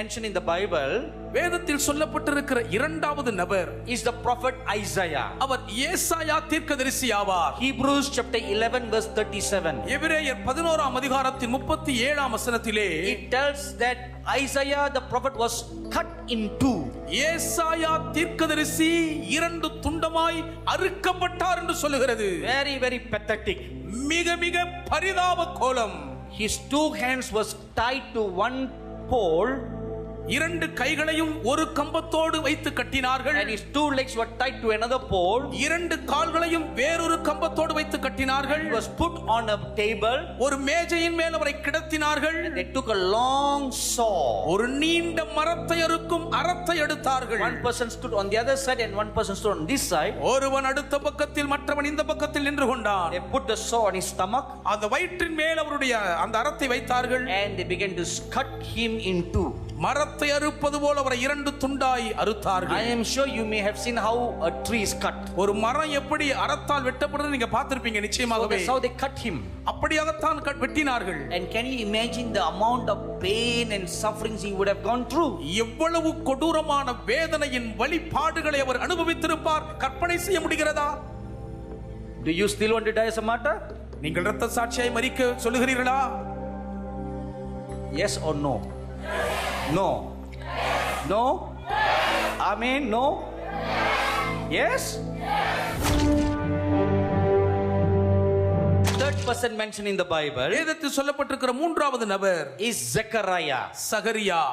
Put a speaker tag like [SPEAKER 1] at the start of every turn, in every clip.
[SPEAKER 1] mentioned in the Bible
[SPEAKER 2] வேதத்தில் சொல்லப்பட்டிருக்கிற இரண்டாவது நபர்
[SPEAKER 1] is the prophet Isaiah.
[SPEAKER 2] அவர் ஏசாயா தீர்க்கதரிசி ஆவார்.
[SPEAKER 1] Hebrews chapter 11 verse 37.
[SPEAKER 2] எபிரேயர் 11ஆம் அதிகாரத்தின் 37ஆம் வசனத்திலே
[SPEAKER 1] it tells that Isaiah the prophet was cut in two.
[SPEAKER 2] ஏசாயா தீர்க்கதரிசி இரண்டு துண்டமாய் அறுக்கப்பட்டார் என்று சொல்லுகிறது.
[SPEAKER 1] Very very pathetic.
[SPEAKER 2] மிக மிக பரிதாப கோலம்.
[SPEAKER 1] His two hands was tied to one pole.
[SPEAKER 2] இரண்டு கைகளையும் ஒரு கம்பத்தோடு வைத்து கட்டினார்கள்.
[SPEAKER 1] And his two legs were tied to another pole.
[SPEAKER 2] இரண்டு கால்களையும் வேறொரு கம்பத்தோடு வைத்து கட்டினார்கள்.
[SPEAKER 1] He was put on a table.
[SPEAKER 2] ஒரு மேஜையின் மேல் அவரை கிடத்தினார்கள்.
[SPEAKER 1] They took a long saw.
[SPEAKER 2] ஒரு நீண்ட மரத்தை அறுக்கும் அறத்தை எடுத்தார்கள்.
[SPEAKER 1] One person stood on the other side and one person stood on this side.
[SPEAKER 2] ஒருவன் அடுத்த பக்கத்தில் மற்றவன் இந்த பக்கத்தில் நின்று கொண்டான்.
[SPEAKER 1] They put the saw on his stomach.
[SPEAKER 2] அந்த வயிற்றின் மேல் அவருடைய அந்த அறத்தை வைத்தார்கள்.
[SPEAKER 1] And they began to cut him in two.
[SPEAKER 2] மரத்தை அறுப்பது போல அவரை இரண்டு துண்டாய் அறுத்தார்கள்.
[SPEAKER 1] I am sure you may have seen how a tree is cut.
[SPEAKER 2] ஒரு மரம் எப்படி அறத்தால் வெட்டப்படுறது நீங்க பார்த்திருப்பீங்க நிச்சயமாகவே.
[SPEAKER 1] So that's how they cut him.
[SPEAKER 2] அப்படியாகத்தான் வெட்டினார்கள்.
[SPEAKER 1] And can you imagine the amount of pain and sufferings he would have gone through?
[SPEAKER 2] எவ்வளவு கொடூரமான வேதனையின் வலிபாடுகளை அவர் அனுபவித்திருப்பார் கற்பனை செய்ய முடிகிறதா?
[SPEAKER 1] Do you still want to die as a martyr?
[SPEAKER 2] நீங்கள் இரத்த சாட்சியாய் மரிக்க சொல்லுகிறீர்களா?
[SPEAKER 1] Yes or no? No. No? Amen. No? Yes? Third person mentioned in the Bible
[SPEAKER 2] வேதத்தில் சொல்லப்பட்டிருக்கிற மூன்றாவது நபர்
[SPEAKER 1] is Zechariah.
[SPEAKER 2] Zechariah.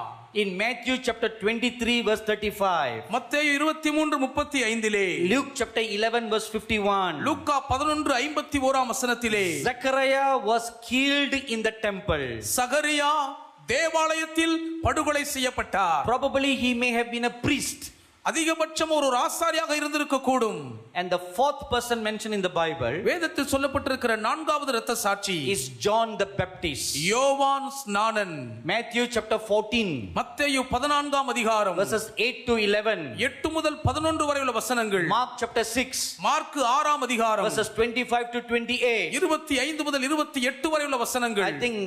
[SPEAKER 1] In Matthew chapter 23 verse 35.
[SPEAKER 2] மத்தேயு 23:35
[SPEAKER 1] Luke chapter 11 verse 51.
[SPEAKER 2] லூக்கா 11:51 வசனத்திலே
[SPEAKER 1] Zechariah was killed in the temple.
[SPEAKER 2] சகரியா தேவாலயத்தில் படுகொலை செய்யப்பட்டார்.
[SPEAKER 1] Probably he may have been a priest.
[SPEAKER 2] அதிகபட்சம் ஒரு ஆசாரியாக இருந்திருக்க கூடும்.
[SPEAKER 1] And the fourth person mentioned in the Bible
[SPEAKER 2] வேதத்தில் சொல்லப்பட்டிருக்கிற நான்காவது இரத்த சாட்சி
[SPEAKER 1] is John the Baptist.
[SPEAKER 2] யோவான் ஸ்நானன்.
[SPEAKER 1] Matthew chapter 14
[SPEAKER 2] மத்தேயு 14ஆம் அதிகாரம்
[SPEAKER 1] verses 8 to 11.
[SPEAKER 2] 8 முதல் 11 வரை உள்ள வசனங்கள்.
[SPEAKER 1] Mark chapter 6
[SPEAKER 2] மார்க் 6ஆம் அதிகாரம்
[SPEAKER 1] verses 25 to 28.
[SPEAKER 2] 25 முதல் 28 வரை உள்ள வசனங்கள்.
[SPEAKER 1] I think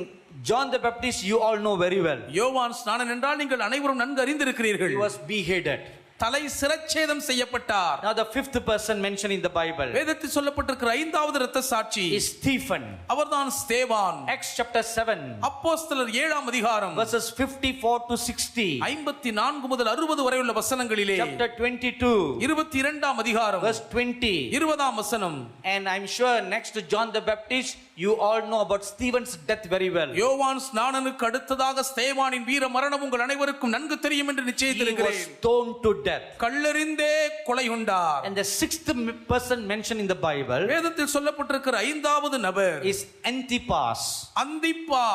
[SPEAKER 1] John the Baptist you all know very well.
[SPEAKER 2] யோவான் ஸ்நானன் என்றால் நீங்கள் அனைவரும் நன்கு அறிந்திருக்கிறீர்கள்.
[SPEAKER 1] He was beheaded.
[SPEAKER 2] தலை சிரச்சேதம் செய்யப்பட்டார்.
[SPEAKER 1] Now the fifth person mentioned in the Bible
[SPEAKER 2] வேதத்தில் சொல்லப்பட்டிருக்கிற ஐந்தாவது இரத்த சாட்சி
[SPEAKER 1] is Stephen.
[SPEAKER 2] அவர்தான் ஸ்தேவான்.
[SPEAKER 1] Acts chapter 7
[SPEAKER 2] அப்போஸ்தலர் 7ஆம் அதிகாரம்
[SPEAKER 1] verses 54 to 60.
[SPEAKER 2] 54 முதல் 60 வரை உள்ள வசனங்களிலே
[SPEAKER 1] Chapter 22
[SPEAKER 2] 22ஆம் அதிகாரம்
[SPEAKER 1] verse 20.
[SPEAKER 2] 20ஆம் வசனம்.
[SPEAKER 1] And I'm sure next to John the Baptist you all know about Stephen's death very well.
[SPEAKER 2] யோவான் ஸ்நானனுக்கு அடுத்ததாக ஸ்தேவானின் வீர மரணம் உங்கள் அனைவருக்கும் நன்கு தெரியும் என்று நிச்சயித்திருக்கிறேன்.
[SPEAKER 1] He was stoned to death.
[SPEAKER 2] கல்லெறிந்தே கொலை கொண்டார்.
[SPEAKER 1] And the sixth person mentioned in the Bible
[SPEAKER 2] வேதத்தில் சொல்லப்பட்டிருக்கிற ஐந்தாவது நபர்
[SPEAKER 1] is Antipas.
[SPEAKER 2] அந்திப்பா.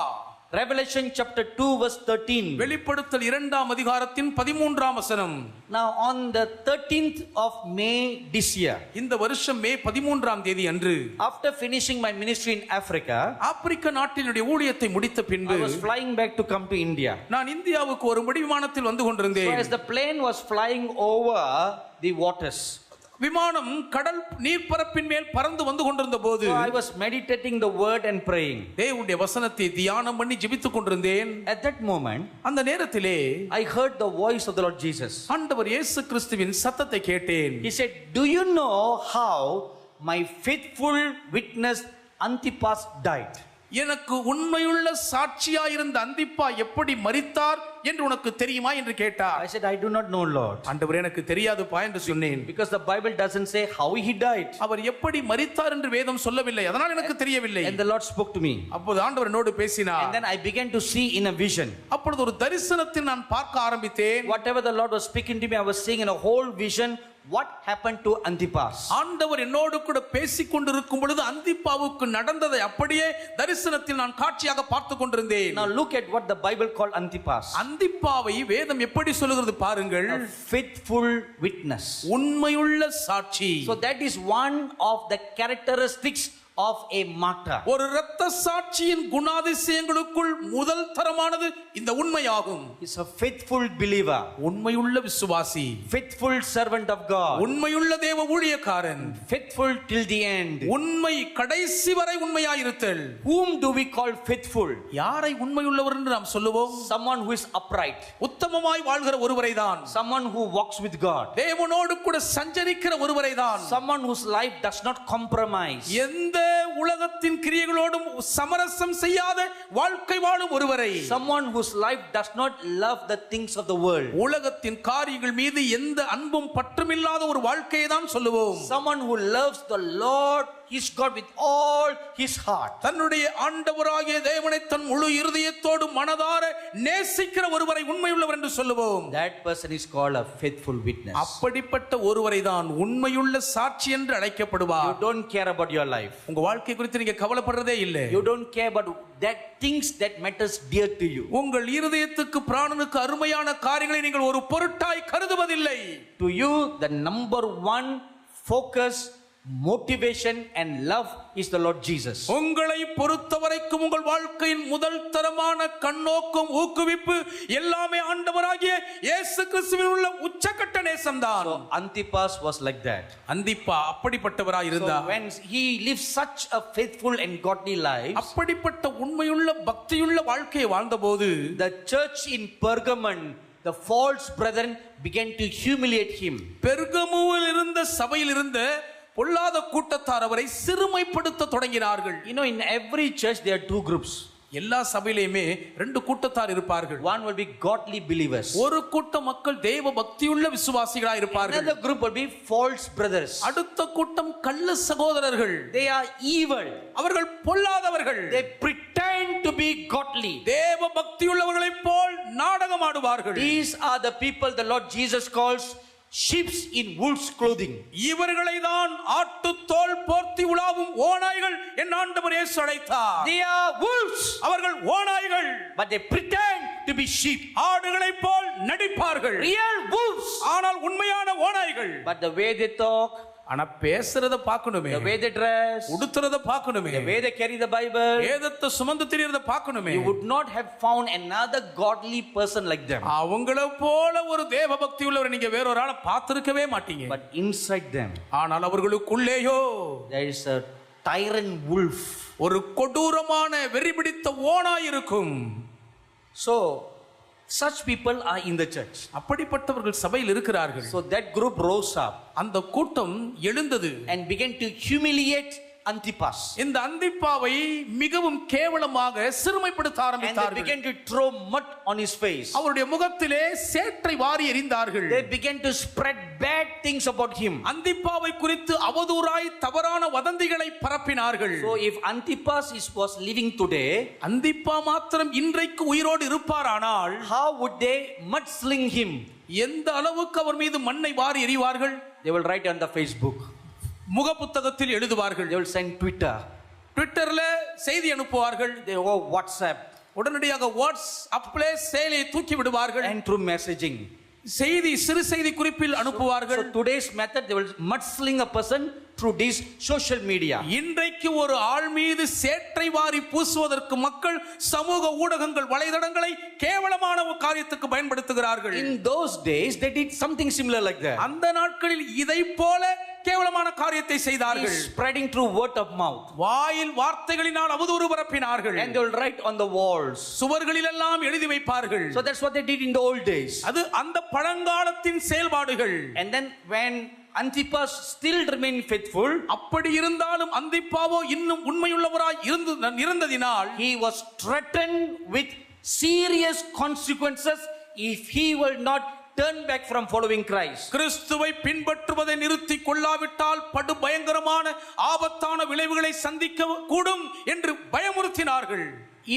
[SPEAKER 1] Revelation chapter 2 verse 13.
[SPEAKER 2] வெளிப்படுத்தல் 2ஆம் அதிகாரத்தின் 13ஆம் வசனம்.
[SPEAKER 1] Now on the 13th of May this year,
[SPEAKER 2] இந்த வருஷம் மே 13ஆம் தேதி அன்று
[SPEAKER 1] after finishing my ministry in Africa,
[SPEAKER 2] ஆப்பிரிக்க நாட்டினுடைய ஊழியத்தை முடித்த பின்பு
[SPEAKER 1] I was flying back to come to India.
[SPEAKER 2] நான் இந்தியாவுக்கு ஒரு விமானத்தில் வந்து கொண்டிருந்தேன்.
[SPEAKER 1] So as the plane was flying over the waters,
[SPEAKER 2] விமானம் கடல் நீர்ப்பரப்பின் மேல் பறந்து வந்து கொண்டிருந்த போது
[SPEAKER 1] so I was meditating the word and praying.
[SPEAKER 2] தேவனுடைய வசனத்தை தியானம் பண்ணி ஜெபித்துக் கொண்டிருந்தேன்.
[SPEAKER 1] At that moment
[SPEAKER 2] அந்த நேரத்திலே
[SPEAKER 1] I heard the voice of the Lord Jesus.
[SPEAKER 2] ஆண்டவர் இயேசு கிறிஸ்துவின் சத்தத்தை கேட்டேன்.
[SPEAKER 1] He said, "Do you know how my faithful witness Antipas died?"
[SPEAKER 2] எனக்கு உண்மையுள்ள சாட்சியாயிருந்த அந்திப்பா எப்படி மரித்தார் என்று உனக்கு தெரியுமா என்று கேட்டார்.
[SPEAKER 1] I said, "I do not know, Lord."
[SPEAKER 2] ஆண்டவரே எனக்கு தெரியாதுப்பா என்று சொன்னேன்.
[SPEAKER 1] Because the Bible doesn't say how he died.
[SPEAKER 2] அவர் எப்படி மரித்தார் என்று வேதம் சொல்லவில்லை, அதனால் எனக்கு தெரியவில்லை.
[SPEAKER 1] And the Lord spoke to me.
[SPEAKER 2] அப்போது ஆண்டவர் என்னோடு பேசினார்.
[SPEAKER 1] And then I began to see in a vision.
[SPEAKER 2] அப்பொழுது ஒரு தரிசனத்தில் நான் பார்க்க ஆரம்பித்தேன்.
[SPEAKER 1] Whatever the Lord was speaking to me, I was seeing in a whole vision what happened to Antipas.
[SPEAKER 2] ஆண்டவர் என்னோடு கூட பேசிக் கொண்டிருக்கும் பொழுது அந்திப்பாவுக்கு நடந்ததை அப்படியே தரிசனத்தில் நான் காட்சியாக பார்த்து கொண்டிருந்தேன்.
[SPEAKER 1] Now look at what the Bible called Antipas.
[SPEAKER 2] அந்திப்பாவை வேதம் எப்படி சொல்லுகிறது பாருங்கள்.
[SPEAKER 1] A faithful witness.
[SPEAKER 2] உண்மையுள்ள சாட்சி.
[SPEAKER 1] So that is one of the characteristics of a martyr.
[SPEAKER 2] ஒரு இரத்த சாட்சியின் குணாதிசயங்களுக்குள் முதல் தரமானது இந்த உண்மையாகும்.
[SPEAKER 1] He's a faithful believer,
[SPEAKER 2] உண்மையுள்ள விசுவாசி,
[SPEAKER 1] faithful servant of God,
[SPEAKER 2] உண்மையுள்ள தேவ ஊழியக்காரன்,
[SPEAKER 1] faithful till the end.
[SPEAKER 2] உண்மை கடைசி வரை உண்மையாயிருத்தல்.
[SPEAKER 1] Whom do we call faithful?
[SPEAKER 2] யாரை உண்மையுள்ளவர் என்று நாம் சொல்லுவோம்?
[SPEAKER 1] Someone who is upright,
[SPEAKER 2] உத்தமமாய் வாழ்கிற ஒருவரை தான்.
[SPEAKER 1] someone who walks with God,
[SPEAKER 2] தேவனோடு கூட சஞ்சரிக்கிற ஒருவரை தான்.
[SPEAKER 1] someone whose life does not compromise,
[SPEAKER 2] எந்த உலகத்தின் கிரியைகளோடும் சமரசம் செய்யாத வாழ்க்கை வாழும் ஒருவரை,
[SPEAKER 1] someone whose life does not love the things of the world,
[SPEAKER 2] உலகத்தின் காரியங்கள் மீது எந்த அன்பும் பற்றுமில்லாத ஒரு வாழ்க்கையை தான் சொல்லுவோம்.
[SPEAKER 1] someone who loves the Lord his God with all his heart,
[SPEAKER 2] தன்னுடைய ஆண்டவராகிய தேவனை தன் முழு இருதயத்தோடு மனதார நேசிக்கிற ஒருவரை உண்மையுள்ளவர் என்று சொல்லுவோம்.
[SPEAKER 1] that person is called a faithful witness.
[SPEAKER 2] அப்படிப்பட்ட ஒருவரை தான் உண்மையுள்ள சாட்சி என்று அழைக்கப்படுவார்.
[SPEAKER 1] You don't care about your life,
[SPEAKER 2] உங்க வாழ்க்கை குறித்து நீங்க கவலைப்படுறதே இல்லை.
[SPEAKER 1] you don't care about that things that matters dear to you.
[SPEAKER 2] உங்கள் இருதயத்துக்கு பிராணனுக்கு அருமையான காரியங்களை நீங்கள் ஒரு பொருட்டாய் கருதுவதில்லை.
[SPEAKER 1] To you the number one focus, motivation and love is the Lord Jesus.
[SPEAKER 2] உங்களை பொறுத்தவரைக்கும் உங்கள் வாழ்க்கையின் முதல் தரமான கண்ணோக்கம், ஊக்குவிப்பு எல்லாமே ஆண்டவராகிய இயேசு கிறிஸ்துவில் உள்ள உச்சக்கட்ட நேசம்தான்.
[SPEAKER 1] So Antipas was like that.
[SPEAKER 2] அந்திப்பா அப்படிப்பட்டவராய் இருந்தார்.
[SPEAKER 1] So when he lived such a faithful and godly life,
[SPEAKER 2] அப்படிப்பட்ட உண்மையுள்ள பக்தியுள்ள வாழ்க்கையை வாழ்ந்தபோது
[SPEAKER 1] the church in Pergamon, the false brethren began to humiliate him.
[SPEAKER 2] பெர்கமுவில் இருந்த சபையில் இருந்த பொல்லாத கூட்டத்தார் அவரை சிறுமைப்படுத்த தொடங்கினார்கள்.
[SPEAKER 1] You know, in every church there are two groups.
[SPEAKER 2] எல்லா சபையிலுமே ரெண்டு கூட்டத்தார் இருப்பார்கள்.
[SPEAKER 1] One will be godly believers,
[SPEAKER 2] ஒரு கூட்ட மக்கள் தேவ பக்தியுள்ள விசுவாசிகளாய் இருப்பார்கள்.
[SPEAKER 1] another group will be false brothers.
[SPEAKER 2] அடுத்த கூட்டம் கள்ள சகோதரர்கள்.
[SPEAKER 1] They are evil,
[SPEAKER 2] அவர்கள் பொல்லாதவர்கள்.
[SPEAKER 1] they pretend to be godly.
[SPEAKER 2] தேவ பக்தியுள்ளவர்களைப் போல் நாடகம் ஆடுவார்கள்.
[SPEAKER 1] These are the people the Lord Jesus calls sheep in wolves clothing.
[SPEAKER 2] இவர்களை தான் ஆட்டுத்தோல் போர்த்தி உலாவும் ஓநாய்கள் என் ஆண்டவர் இயேசு அழைத்தார்.
[SPEAKER 1] They are wolves,
[SPEAKER 2] அவர்கள் ஓநாய்கள்,
[SPEAKER 1] but they pretend to be sheep.
[SPEAKER 2] ஆடுகளைப் போல் நடிப்பார்கள்.
[SPEAKER 1] Real wolves,
[SPEAKER 2] ஆனால் உண்மையான ஓநாய்கள்.
[SPEAKER 1] but the way they talk,
[SPEAKER 2] ஆனா பேசுறத பார்க்கணுமே,
[SPEAKER 1] the way they dress,
[SPEAKER 2] உடுத்துறத பார்க்கணுமே,
[SPEAKER 1] the way they carry the Bible,
[SPEAKER 2] வேதத்தை சுமந்து திரியறத பார்க்கணுமே.
[SPEAKER 1] you would not have found another godly person like them.
[SPEAKER 2] அவங்கள போல ஒரு தேவ பக்தி உள்ளவரை நீங்க வேற ஒரு ஆளை பார்த்திருக்கவே மாட்டீங்க.
[SPEAKER 1] But inside them
[SPEAKER 2] ஆனால் அவர்களுக்குள்ளேயோ
[SPEAKER 1] there is a tyrant wolf.
[SPEAKER 2] ஒரு கொடூரமான வெறி பிடித்த ஓநாய் இருக்கும்.
[SPEAKER 1] So such people are in the church.
[SPEAKER 2] அப்படிப்பட்டவர்கள் சபையில் இருக்கிறார்கள்.
[SPEAKER 1] So that group rose up
[SPEAKER 2] அந்த கூட்டம் எழுந்தது
[SPEAKER 1] and began to humiliate Antipas.
[SPEAKER 2] இந்த அந்திப்பாவை மிகவும் கேவலமாக சிறுமைப்படுத்த
[SPEAKER 1] And they
[SPEAKER 2] ஆரம்பித்தார்கள்.
[SPEAKER 1] began to throw mud on his face.
[SPEAKER 2] அவருடைய முகத்திலே சேற்றை வாரி எறிந்தார்கள்.
[SPEAKER 1] They began to spread bad things about him.
[SPEAKER 2] அந்திப்பாவை குறித்து அவதூறாய் தவறான வதந்திகளை பரப்பினார்கள்.
[SPEAKER 1] So if Antipas was living today,
[SPEAKER 2] அந்திப்பா மாத்திரம் இன்றைக்கு உயிரோடு இருப்பாரானால்
[SPEAKER 1] how would they mudsling him?
[SPEAKER 2] எந்த அளவுக்கு அவர் மீது மண்ணை வாரி எறிவார்கள்?
[SPEAKER 1] They will write on the Facebook,
[SPEAKER 2] முக புத்தகத்தில் எழுதுவார்கள்.
[SPEAKER 1] they will send Twitter,
[SPEAKER 2] ட்விட்டர்ல செய்தி அனுப்புவார்கள்.
[SPEAKER 1] they will go WhatsApp,
[SPEAKER 2] உடனடியாக வாட்ஸ்அப்ல செயலியை தூக்கி விடுவார்கள்.
[SPEAKER 1] and through messaging.
[SPEAKER 2] செய்தி சிறு செய்தி குறிப்பில் அனுப்புவார்கள்.
[SPEAKER 1] So today's method, they will mudsling a person through this social media.
[SPEAKER 2] இன்றைக்கு ஒரு ஆள் மீது சேற்றை வாரி பூசுவதற்கு மக்கள் சமூக ஊடகங்கள், வலைதளங்களை கேவலமான ஒரு காரியத்துக்கு பயன்படுத்துகிறார்கள்.
[SPEAKER 1] In those days they did something similar like that.
[SPEAKER 2] அந்த நாட்களில் இதை போல கேவலமான காரியத்தை செய்தார்கள்.
[SPEAKER 1] Spreading through word of mouth,
[SPEAKER 2] வாயில் வார்த்தைகளினால் அவதூறு பரப்பினார்கள்.
[SPEAKER 1] and they will write on the walls.
[SPEAKER 2] சுவர்களில் எல்லாம் எழுதி வைப்பார்கள்.
[SPEAKER 1] So that's what they did in the old days.
[SPEAKER 2] அது அந்த பழங்காலத்தின் செயல்பாடுகள்.
[SPEAKER 1] And then when Antipas still remained faithful,
[SPEAKER 2] அப்படி இருந்தாலும் அந்திப்பாவோ இன்னும் உண்மையுள்ளவராய் இருந்ததினால்
[SPEAKER 1] he was threatened with serious consequences if he will not turn back from following Christ.
[SPEAKER 2] கிறிஸ்துவை பின்பற்றுவதை நிறுத்தி கொள்ளாவிட்டால் படு பயங்கரமான ஆபத்தான விளைவுகளை சந்திக்க கூடும் என்று பயமுறுத்தினார்கள்.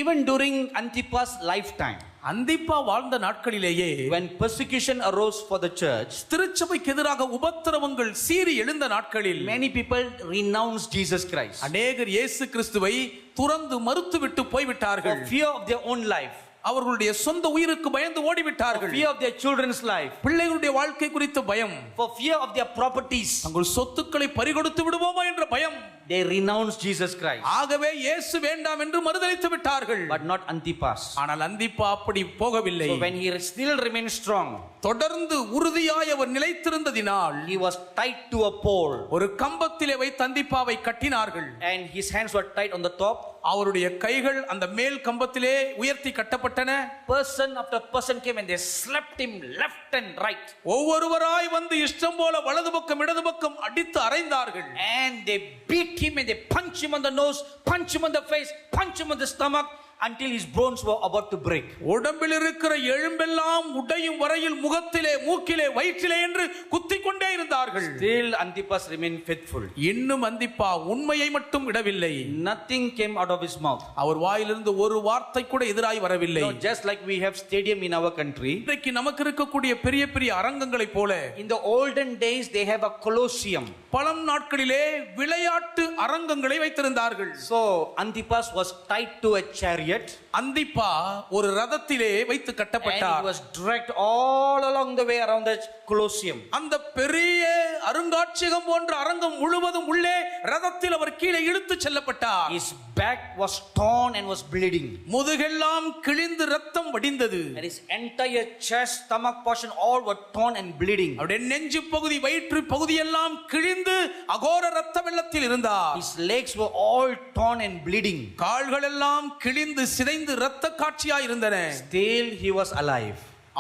[SPEAKER 1] Even during Antipas' lifetime,
[SPEAKER 2] அந்திப்பா வாழ்ந்த நாட்களிலேயே
[SPEAKER 1] when persecution arose for the church,
[SPEAKER 2] திருச்சபைக்கு எதிராக உபத்திரவங்கள் சீறி எழுந்த நாட்களில்
[SPEAKER 1] many people renounced Jesus Christ
[SPEAKER 2] அநேகர் இயேசு கிறிஸ்துவை துறந்து மறுத்துவிட்டு போய்விட்டார்கள்.
[SPEAKER 1] for fear of their own life,
[SPEAKER 2] அவர்களுடைய சொந்த உயிருக்கு பயந்து
[SPEAKER 1] for
[SPEAKER 2] ஓடிவிட்டார்கள்.
[SPEAKER 1] fear of their children's life,
[SPEAKER 2] பிள்ளைகளுடைய வாழ்க்கை குறித்த பயம்,
[SPEAKER 1] for fear of their properties.
[SPEAKER 2] தங்கள் சொத்துக்களை பறிகொடுத்து விடுவோமா என்ற பயம்.
[SPEAKER 1] they renounced Jesus Christ.
[SPEAKER 2] ஆகவே இயேசு வேண்டாம் என்று மறுதலித்து விட்டார்கள்.
[SPEAKER 1] But not Antipas.
[SPEAKER 2] ஆனால் அந்திப்பா அப்படி போகவில்லை.
[SPEAKER 1] So when he still remained strong,
[SPEAKER 2] தொடர்ந்து உறுதியாய் அவர் நிலைத்திருந்ததினால்
[SPEAKER 1] he was tied to a pole.
[SPEAKER 2] ஒரு கம்பத்திலே வைத்து அந்திப்பாவை கட்டினார்கள்.
[SPEAKER 1] And his hands were tied on the top.
[SPEAKER 2] அவருடைய கைகள் அந்த மேல் கம்பத்திலே உயர்த்தி கட்டப்பட்டன.
[SPEAKER 1] Person after person came and they slapped him left and right.
[SPEAKER 2] ஒவ்வொருவராய் வந்து இஷ்டம் போல வலது பக்கம் இடது பக்கம் அடித்து அறைந்தார்கள்.
[SPEAKER 1] And they beat him and they punch him on the nose, punch him on the face, punch him on the stomach until his bones were about to break.
[SPEAKER 2] உடம்பில் இருக்கிற எலும்பெல்லாம் உடையும் வரையில் முகத்திலே மூக்கிலே வயிற்றிலே என்று குத்திக் கொண்டே இருந்தார்கள்.
[SPEAKER 1] Still Antipas remained faithful.
[SPEAKER 2] இன்னும் அந்திப்பா உண்மையை மட்டும் விடவில்லை.
[SPEAKER 1] Nothing came out of his mouth.
[SPEAKER 2] அவர் வாயிலிருந்து ஒரு வார்த்தை கூட எதிராய் வரவில்லை.
[SPEAKER 1] Just like we have stadium in our country.
[SPEAKER 2] இன்றைக்கு நமக்கு இருக்கக்கூடிய பெரிய பெரிய அரங்கங்களைப் போல
[SPEAKER 1] In the olden days they have a colosseum.
[SPEAKER 2] பழம் நாட்களிலே விளையாட்டு அரங்கங்களை வைத்திருந்தார்கள்.
[SPEAKER 1] So Antipas was tied to a chariot.
[SPEAKER 2] அந்திப்பா ஒரு ரதத்திலே வைத்து
[SPEAKER 1] And he
[SPEAKER 2] கட்டப்பட்டார்.
[SPEAKER 1] was dragged all along the way around the colosseum.
[SPEAKER 2] அந்த பெரிய அருங்காட்சியகம் போன்ற அரங்கம் முழுவதும் உள்ளே ரதத்தில் அவர் கீழே இழுத்து செல்லப்பட்டார்.
[SPEAKER 1] His back was torn and was bleeding.
[SPEAKER 2] முதுகெல்லாம் கிழிந்து ரத்தம் வடிந்தது.
[SPEAKER 1] And his entire chest, stomach portion all were torn and bleeding.
[SPEAKER 2] அவருடைய நெஞ்சு பகுதி வயிற்று பகுதியெல்லாம் கிழிந்து அகோர ரத்த வெள்ளத்தில் இருந்தார்.
[SPEAKER 1] His legs were all torn and bleeding.
[SPEAKER 2] கால்கள் எல்லாம் கிழிந்து சிதைந்து ரத்த காட்சியாய் இருந்தன.
[SPEAKER 1] Still he was alive.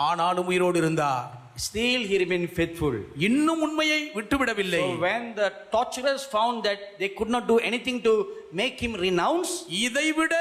[SPEAKER 2] ஆனாலும் உயிரோடு இருந்தார்.
[SPEAKER 1] Still he remained faithful.
[SPEAKER 2] இன்னும் உண்மையை விட்டுவிடவில்லை.
[SPEAKER 1] So when the torturers found that they could not do anything to make him renounce,
[SPEAKER 2] இதைவிட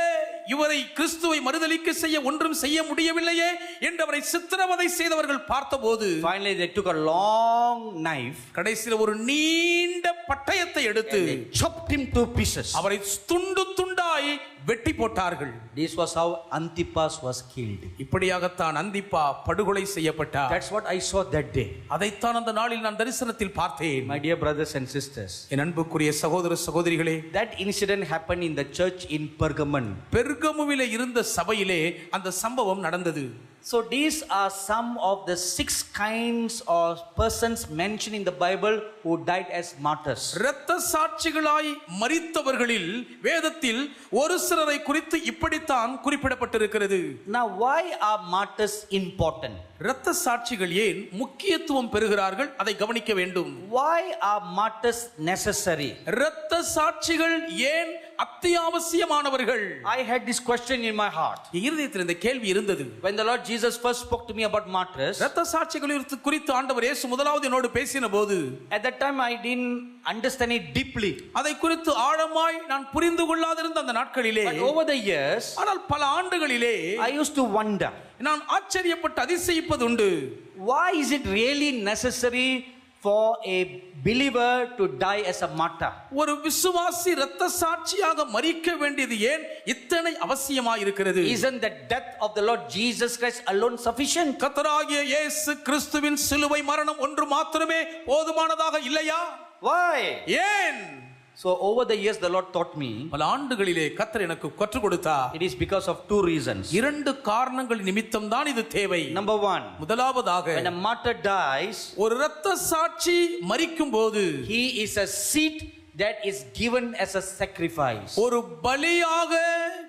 [SPEAKER 2] இவரை கிறிஸ்துவை மறுதலிக்க செய்ய ஒன்றும் செய்ய முடியவில்லையே என்று அவரை சித்திரவதை செய்தவர்கள் பார்த்தபோது
[SPEAKER 1] finally they took a long knife.
[SPEAKER 2] கடைசியில் ஒரு நீண்ட பட்டயத்தை எடுத்து
[SPEAKER 1] They chopped him to pieces.
[SPEAKER 2] அவரை துண்டு துண்டாய் வெட்டி போட்டார்கள்.
[SPEAKER 1] This was how Antipas was killed.
[SPEAKER 2] இப்படியாகத்தான் அந்திப்பா படுகொலை செய்யப்பட்டார்.
[SPEAKER 1] That's what I saw that day.
[SPEAKER 2] அதைத்தான் அந்த நாளில் நான் தரிசனத்தில் பார்த்தேன்.
[SPEAKER 1] My dear brothers and sisters,
[SPEAKER 2] என் அன்புக்குரிய சகோதர சகோதரிகளே,
[SPEAKER 1] that incident happened in the church in Pergamon.
[SPEAKER 2] பெர்கமுவிலே இருந்த சபையிலே அந்த சம்பவம் நடந்தது.
[SPEAKER 1] So these are some of the 6 kinds of persons mentioned in the Bible who died as martyrs.
[SPEAKER 2] இரத்த சாட்சிகளாய் மரித்தவர்களில் வேதத்தில் ஒரு சிலரை குறித்து இப்படித்தான் குறிப்பிடப்பட்டிருக்கிறது.
[SPEAKER 1] Now why are martyrs important?
[SPEAKER 2] இரத்த சாட்சிகள் ஏன் முக்கியத்துவம் பெறுகிறார்கள், அதை கவனிக்க வேண்டும்.
[SPEAKER 1] Why are martyrs necessary?
[SPEAKER 2] இரத்த சாட்சிகள் ஏன் அத்தியாவசியமானவர்கள்?
[SPEAKER 1] I had this question in my heart.
[SPEAKER 2] இருதயத்தில் இந்த கேள்வி இருந்தது.
[SPEAKER 1] When the Lord Jesus first spoke to me about martyrs,
[SPEAKER 2] இரத்த சாட்சிகள் குறித்து ஆண்டவர் இயேசு முதலாவது என்னோடு பேசின போது
[SPEAKER 1] at that time I didn't understand it deeply.
[SPEAKER 2] அதை குறித்து ஆழமாய் நான் புரிந்து கொள்ளாதிருந்த அந்த நாட்களிலே,
[SPEAKER 1] But over the years,
[SPEAKER 2] ஆனால் பல ஆண்டுகளிலே
[SPEAKER 1] I used to wonder,
[SPEAKER 2] நான் ஆச்சரியப்பட்டு அதிசயிப்பது உண்டு.
[SPEAKER 1] why is it really necessary for a believer to die as a martyr?
[SPEAKER 2] ஒரு விசுவாசி இரத்த சாட்சியாக மரிக்க வேண்டியது ஏன் இத்தனை அவசியமாய் இருக்கிறது?
[SPEAKER 1] Isn't the death of the Lord Jesus Christ alone sufficient?
[SPEAKER 2] கர்த்தராகிய இயேசு கிறிஸ்துவின் சிலுவை மரணம் ஒன்று மாத்திரமே போதுமானதாக இல்லையா?
[SPEAKER 1] Why?
[SPEAKER 2] ஏன்?
[SPEAKER 1] So over the years the Lord taught me,
[SPEAKER 2] பல ஆண்டுகளிலே கர்த்தர் எனக்கு கற்றுக் கொடுத்தார்.
[SPEAKER 1] it is because of 2 reasons.
[SPEAKER 2] இரண்டு காரணங்கள் நிமித்தம் தான் இது தேவை.
[SPEAKER 1] Number 1,
[SPEAKER 2] முதலாவதாக,
[SPEAKER 1] when a martyr dies,
[SPEAKER 2] ஒரு இரத்த சாட்சி மரிக்கும் போது
[SPEAKER 1] he is a seed that is given as a sacrifice.
[SPEAKER 2] ஒரு பலியாக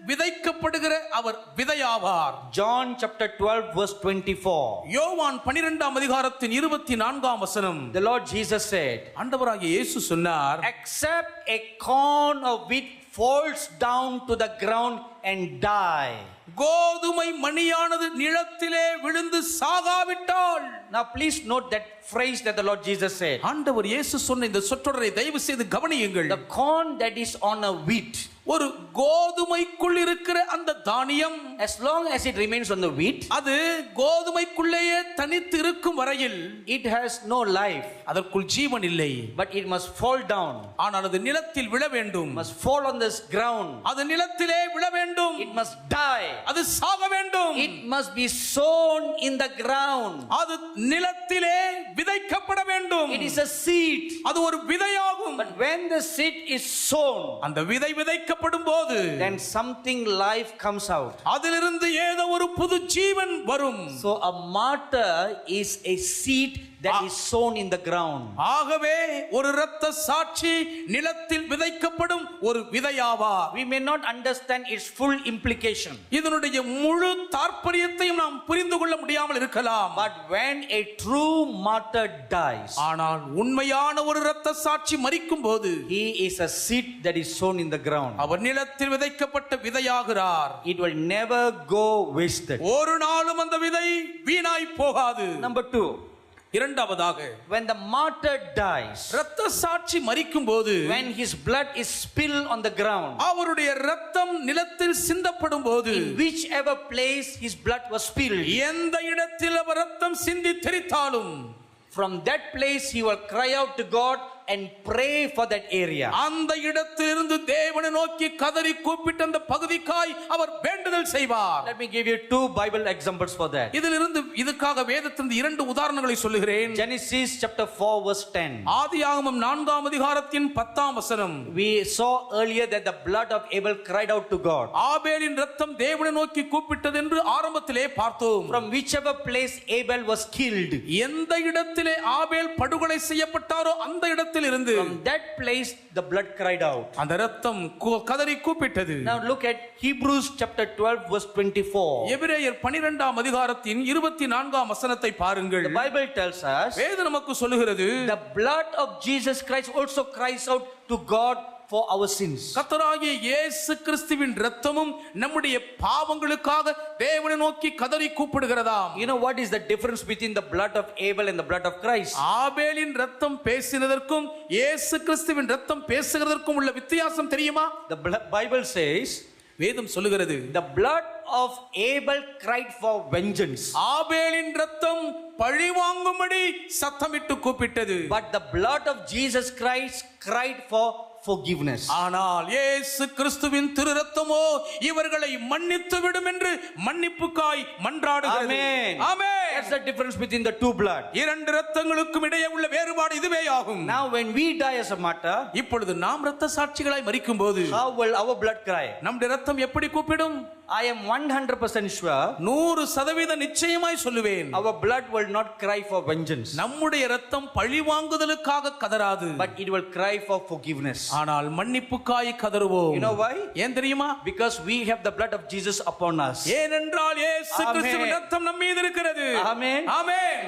[SPEAKER 2] விதைக்கப்படுகிற அவர் விதையாவார்.
[SPEAKER 1] John chapter 12 verse 24.
[SPEAKER 2] யோவான் 12ஆம் அதிகாரத்தின் 24ஆம் வசனம்,
[SPEAKER 1] The Lord Jesus said,
[SPEAKER 2] ஆண்டவராகிய இயேசு சொன்னார்,
[SPEAKER 1] except a corn of wheat falls down to the ground and die.
[SPEAKER 2] கோதுமை மணியானது நிலத்திலே விழுந்து சாகாவிட்டால்.
[SPEAKER 1] Now please note that phrase that the Lord Jesus said.
[SPEAKER 2] ஆண்டவர் இயேசு சொன்ன இந்த சொற்றொடரை தயவு செய்து கவனியுங்கள்.
[SPEAKER 1] The corn that is on a wheat,
[SPEAKER 2] ஒரு கோதுமைக்குள் இருக்கிற அந்த தானியம்,
[SPEAKER 1] as long as it remains on the wheat,
[SPEAKER 2] அது கோதுமைக்குள்ளேயே தனித்து இருக்கும் வரையில்
[SPEAKER 1] it has no life,
[SPEAKER 2] அதற்குள் ஜீவன் இல்லை.
[SPEAKER 1] but it must fall down,
[SPEAKER 2] ஆனால் அது நிலத்தில் விழ வேண்டும்.
[SPEAKER 1] must fall on this ground.
[SPEAKER 2] அது நிலத்திலே விழ வேண்டும். வேண்டும்.
[SPEAKER 1] It must die.
[SPEAKER 2] அது சாக வேண்டும்.
[SPEAKER 1] It must be sown in the ground.
[SPEAKER 2] அது நிலத்திலே விதைக்கப்பட வேண்டும்.
[SPEAKER 1] It is a seed.
[SPEAKER 2] அது ஒரு விதையாகும்.
[SPEAKER 1] But when the seed is sown,
[SPEAKER 2] அந்த விதை விதைக்கப்படும் போது
[SPEAKER 1] then something life comes out.
[SPEAKER 2] அதிலிருந்து ஏதோ ஒரு புது ஜீவன் வரும்.
[SPEAKER 1] So a martyr is a seed that is sown in the ground.
[SPEAKER 2] ஆகவே ஒரு இரத்த சாட்சி நிலத்தில் விதைக்கப்படும் ஒரு விதையாவார்.
[SPEAKER 1] We may not understand its full implication.
[SPEAKER 2] இதனுடைய முழு தாற்பயத்தையும் நாம் புரிந்து கொள்ள முடியாமல் இருக்கலாம்.
[SPEAKER 1] But when a true martyr dies,
[SPEAKER 2] ஆனால் உண்மையான ஒரு இரத்த சாட்சி மரிக்கும் போது
[SPEAKER 1] he is a seed that is sown in the ground.
[SPEAKER 2] அவர் நிலத்தில் விதைக்கப்பட்ட விதையாகிறார்.
[SPEAKER 1] It will never go wasted.
[SPEAKER 2] ஒரு நாளும் அந்த விதை வீணாய் போகாது.
[SPEAKER 1] Number 2,
[SPEAKER 2] இரண்டாவதாக,
[SPEAKER 1] when the martyr dies,
[SPEAKER 2] இரத்த சாட்சி மரிக்கும் போது
[SPEAKER 1] when his blood is spilled on the ground,
[SPEAKER 2] அவருடைய இரத்தம் நிலத்தில் சிந்தப்படும் போது
[SPEAKER 1] in whichever place his blood was spilled,
[SPEAKER 2] எந்த இடத்தில் அவர் இரத்தம் சிந்தி தெரித்தாலும்
[SPEAKER 1] from that place he will cry out to God and pray for that area.
[SPEAKER 2] அந்த இடத்திலிருந்து தேவனை நோக்கி கதறி கூப்பிட்டு அந்த பகுதிக்காய் அவர் வேண்டுதல் செய்வார்.
[SPEAKER 1] Let me give you 2 Bible examples for that.
[SPEAKER 2] இதிலிருந்து இதுக்காக வேதத்திலிருந்து 2 உதாரணங்களை சொல்லுகிறேன்.
[SPEAKER 1] Genesis chapter 4 verse 10.
[SPEAKER 2] ஆதியாகமம் 4ஆம் அதிகாரத்தின் 10ஆம் வசனம்.
[SPEAKER 1] We saw earlier that the blood of Abel cried out to God.
[SPEAKER 2] ஆபேலின் இரத்தம் தேவனை நோக்கி கூப்பிட்டது என்று ஆரம்பத்திலே பார்த்தோம்.
[SPEAKER 1] From whichever place Abel was killed,
[SPEAKER 2] எந்த இடத்திலே ஆபேல் படுகொலை செய்யப்பட்டாரோ அந்த இடத்திலிருந்து
[SPEAKER 1] from that place the blood cried out.
[SPEAKER 2] அந்த இரத்தம் கதறி கூப்பிட்டது.
[SPEAKER 1] Now look at Hebrews chapter 12 verse 24.
[SPEAKER 2] எபிரேயர் 12ஆம் அதிகாரத்தின் 24ஆம் வசனத்தை பாருங்கள்.
[SPEAKER 1] The Bible tells us,
[SPEAKER 2] வேதம் நமக்கு சொல்லுகிறது,
[SPEAKER 1] the blood of Jesus Christ also cries out to God for our sins.
[SPEAKER 2] கர்த்தராகிய இயேசு கிறிஸ்துவின் இரத்தமும் நம்முடைய பாவங்களுக்காக தேவனை நோக்கி கதறி கூப்பிடுகிறதாம்.
[SPEAKER 1] You know what is the difference between the blood of Abel and the blood of Christ?
[SPEAKER 2] ஆபேலின் இரத்தம் பேசினதற்கும் இயேசு கிறிஸ்துவின் இரத்தம் பேசுகிறதற்கும் உள்ள வித்தியாசம் தெரியுமா?
[SPEAKER 1] The Bible says,
[SPEAKER 2] வேதம் சொல்லுகிறது,
[SPEAKER 1] the blood of Abel cried for vengeance,
[SPEAKER 2] ஆபேலின் இரத்தம் பழி வாங்கும்படி சத்தமிட்டு கூப்பிட்டது.
[SPEAKER 1] but the blood of Jesus Christ cried for forgiveness.
[SPEAKER 2] ஆனால் இயேசு கிறிஸ்துவின் திரு இரத்தமோ இவர்களை மன்னித்து விடும் என்று மன்னிப்புக்காய் மன்றாடுகிறது.
[SPEAKER 1] Amen.
[SPEAKER 2] Amen.
[SPEAKER 1] That's the difference between the 2 blood.
[SPEAKER 2] இரண்டு இரத்தங்களுக்கும் இடையே உள்ள வேறுபாடு இதுவே ஆகும்.
[SPEAKER 1] Now when we die as a martyr,
[SPEAKER 2] இப்பொழுது நாம் இரத்த சாட்சிகளாய் மரிக்கும்போது
[SPEAKER 1] how will our blood cry?
[SPEAKER 2] நம்முடைய இரத்தம் எப்படி கூப்பிடும்?
[SPEAKER 1] I am 100% sure
[SPEAKER 2] 100% நிச்சயமாய் சொல்லுவேன்,
[SPEAKER 1] our blood will not cry for vengeance,
[SPEAKER 2] நம்முடைய இரத்தம் பழி வாங்குதலுக்காக கதறாது,
[SPEAKER 1] but it will cry for forgiveness.
[SPEAKER 2] ஆனால் மன்னிப்புக்காய் கதறுவோம்.
[SPEAKER 1] You know why?
[SPEAKER 2] ஏன் தெரியுமா?
[SPEAKER 1] Because we have the blood of Jesus upon us.
[SPEAKER 2] ஏனென்றால் இயேசு கிறிஸ்துவின் இரத்தம் நம் மீது இருக்கிறது.
[SPEAKER 1] Amen.
[SPEAKER 2] Amen.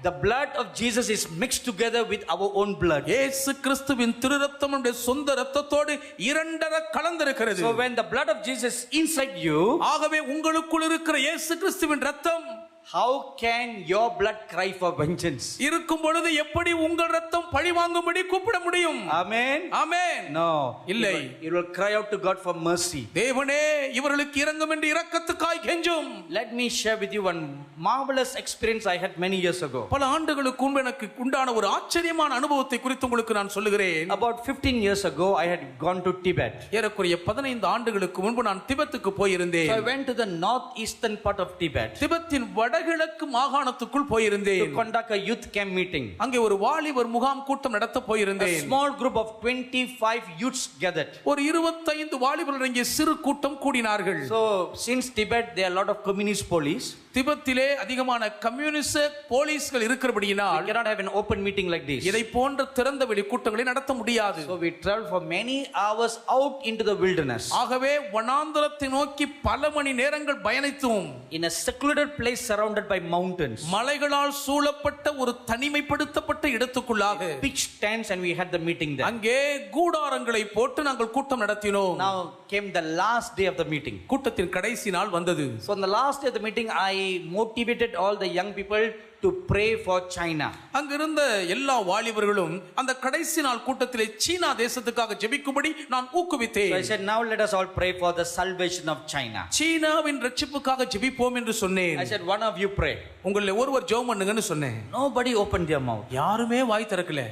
[SPEAKER 1] The blood of Jesus is mixed together with our own blood.
[SPEAKER 2] இயேசு கிறிஸ்துவின் திரு இரத்தம் நம்முடைய சொந்த இரத்தத்தோடு இரண்டர கலந்திருக்கிறது.
[SPEAKER 1] So when the blood of Jesus is inside you,
[SPEAKER 2] ஆகவே உங்களுக்குள் இருக்கிற இயேசு கிறிஸ்துவின் இரத்தம்
[SPEAKER 1] how can your blood cry for vengeance?
[SPEAKER 2] இருக்கும் பொழுது எப்படி உங்கள் இரத்தம் பழி வாங்கும்படி கூப்பிட முடியும்?
[SPEAKER 1] Amen.
[SPEAKER 2] ஆமென்.
[SPEAKER 1] No.
[SPEAKER 2] இல்லை.
[SPEAKER 1] It will cry out to God for mercy.
[SPEAKER 2] தேவனே இவர்களுக்கு இரங்கும் என்று இரக்கத்துக்காய் கெஞ்சும்.
[SPEAKER 1] Let me share with you one marvelous experience I had many years ago.
[SPEAKER 2] பல ஆண்டுகளுக்கு முன்பு எனக்கு உண்டான ஒரு ஆச்சரியமான அனுபவத்தை குறித்து உங்களுக்கு நான் சொல்லுகிறேன்.
[SPEAKER 1] About 15 years ago I had gone to Tibet.
[SPEAKER 2] ஏறக்குறைய 15 ஆண்டுகளுக்கு முன்பு நான் திபெத்துக்கு போயிருந்தேன்.
[SPEAKER 1] So I went to the northeastern part of Tibet
[SPEAKER 2] திபெத்தின் வடகிழக்கு மாகாணத்துக்குள் போயிருந்தேன்.
[SPEAKER 1] to conduct a youth camp meeting.
[SPEAKER 2] அங்கே ஒரு வாலிபர் முகாம் கூட்டம் நடத்த
[SPEAKER 1] A
[SPEAKER 2] போயிருந்தேன்.
[SPEAKER 1] small group of 25 youths gathered.
[SPEAKER 2] ஒரு 25 வாலிபர்கள் இங்கே சிறு கூட்டம் கூடினார்கள்.
[SPEAKER 1] So since Tibet there are a lot of communist police.
[SPEAKER 2] திபெத்திலே அதிகமான communist போலீஸ்கள் இருக்கிறபடியினால்
[SPEAKER 1] We cannot have an open meeting like this.
[SPEAKER 2] இதை போன்ற திறந்த வெளி கூட்டங்களை நடத்த முடியாது.
[SPEAKER 1] So we traveled for many hours out into the wilderness.
[SPEAKER 2] ஆகவே வனாந்தரத்தை நோக்கி பல மணி நேரங்கள் பயணித்தோம்.
[SPEAKER 1] In a secluded place surrounded by mountains.
[SPEAKER 2] மலைகளால் சூழப்பட்ட ஒரு தனிமைப்படுத்தப்பட்ட இடத்துக்குள்ளாக
[SPEAKER 1] Pitched tents and we had the meeting there.
[SPEAKER 2] அங்கே கூடாரங்களை போட்டு நாங்கள் கூட்டம் நடத்தினோம்.
[SPEAKER 1] Now came the last day of the meeting.
[SPEAKER 2] கூட்டத்தின் கடைசி நாள் வந்தது.
[SPEAKER 1] So on the last day of the meeting I motivated all the young people to pray for China.
[SPEAKER 2] அங்கிருந்த எல்லா வாலிபர்களும் அந்த கடைசி நாள் கூட்டத்திலே சீனா தேசத்துக்காக ஜெபிக்கும்படி நான் ஊக்குவித்தேன்.
[SPEAKER 1] So I said now let us all pray for the salvation of China.
[SPEAKER 2] சீனாவின் ரட்சிப்புக்காக ஜெபிப்போம் என்று சொன்னேன்.
[SPEAKER 1] I said one of you pray.
[SPEAKER 2] உங்களில் ஒருவர் ஜெபம் பண்ணுங்கன்னு சொன்னேன்.
[SPEAKER 1] Nobody opened their mouth.
[SPEAKER 2] யாருமே வாய் திறக்கல.